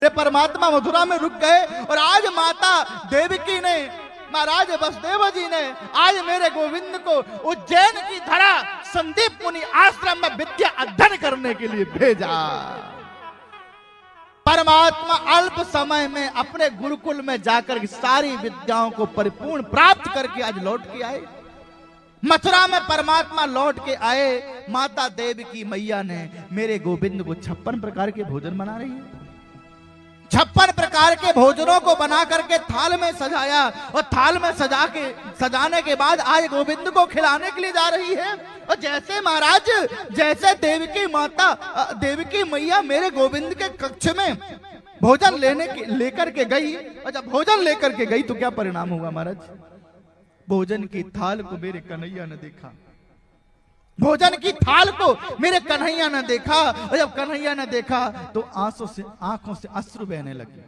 परमात्मा मथुरा में रुक गए और आज माता देवकी ने, महाराज वसुदेव जी ने आज मेरे गोविंद को उज्जैन की धरा संदीप मुनि आश्रम में विद्या अध्ययन करने के लिए भेजा। परमात्मा अल्प समय में अपने गुरुकुल में जाकर सारी विद्याओं को परिपूर्ण प्राप्त करके आज लौट के आए। मथुरा में परमात्मा लौट के आए, माता देवकी मैया ने मेरे गोविंद को 56 प्रकार के भोजन बना रही है। 56 प्रकार के भोजनों को बना करके थाल में सजाया और थाल में सजाने के बाद आज गोविंद को खिलाने के लिए जा रही है। और जैसे महाराज, जैसे देवकी मैया मेरे गोविंद के कक्ष में भोजन लेकर के गई, और जब भोजन लेकर के गई तो क्या परिणाम हुआ महाराज? भोजन की थाल को मेरे कन्हैया ने देखा, भोजन की थाल को मेरे कन्हैया ने देखा, और जब कन्हैया ने देखा तो आंखों से अश्रु बहने लगे।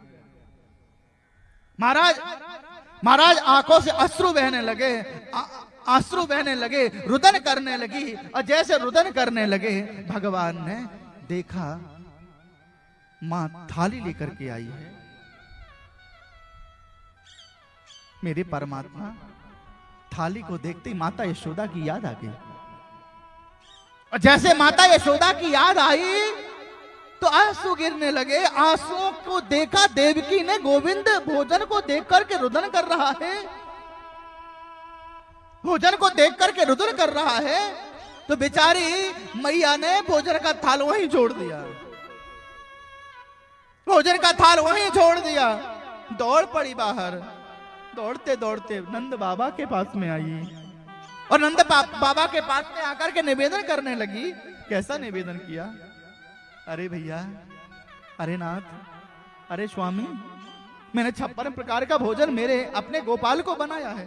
महाराज आंखों से अश्रु बहने लगे, अश्रु बहने लगे, रुदन करने लगी। और जैसे रुदन करने लगे, भगवान ने देखा मां थाली लेकर के आई है। मेरे परमात्मा थाली को देखते ही माता यशोदा की याद आ गई। और जैसे माता यशोदा की याद आई तो आंसू गिरने लगे। आंसुओं को देखा देवकी ने, गोविंद भोजन को देख करके रुदन कर रहा है, भोजन को देख करके रुदन कर रहा है, तो बेचारी मैया ने भोजन का थाल वहीं छोड़ दिया, भोजन का थाल वहीं छोड़ दिया। दौड़ पड़ी बाहर, दौड़ते दौड़ते नंद बाबा के पास में आई और नंद बाबा के पास में आकर के निवेदन करने लगी। कैसा निवेदन किया? अरे भैया, अरे नाथ, अरे स्वामी, मैंने 56 प्रकार का भोजन मेरे अपने गोपाल को बनाया है।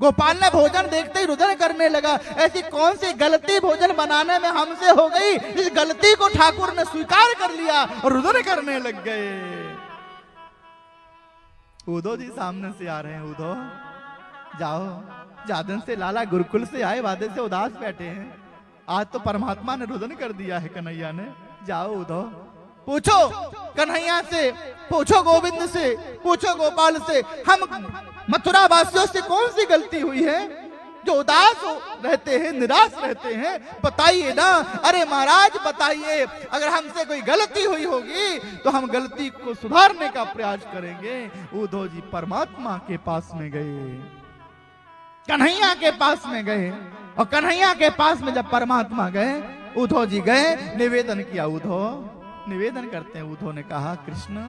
गोपाल ने भोजन देखते ही रुदन करने लगा। ऐसी कौन सी गलती भोजन बनाने में हमसे हो गई? इस गलती को ठाकुर ने स्वीकार कर लिया और रुदन करने लग गए। उदो जी सामने से आ रहे हैं। उदो, जाओ, जादन से लाला गुरुकुल से आए, वादे से उदास बैठे हैं। आज तो परमात्मा ने रुदन कर दिया है कन्हैया ने। जाओ उदो, पूछो कन्हैया से, पूछो गोविंद से, पूछो गोपाल से, हम मथुरा वासियों से कौन सी गलती हुई है जो उदास रहते हैं, निराश रहते हैं? बताइए ना। अरे महाराज बताइए, अगर हमसे कोई गलती हुई होगी तो हम गलती को सुधारने का प्रयास करेंगे। उद्धव जी परमात्मा के पास में गए, कन्हैया के पास में गए, और कन्हैया के पास में जब परमात्मा गए, उद्धव जी गए, निवेदन किया। उद्धव निवेदन करते हैं। उद्धव ने कहा, कृष्ण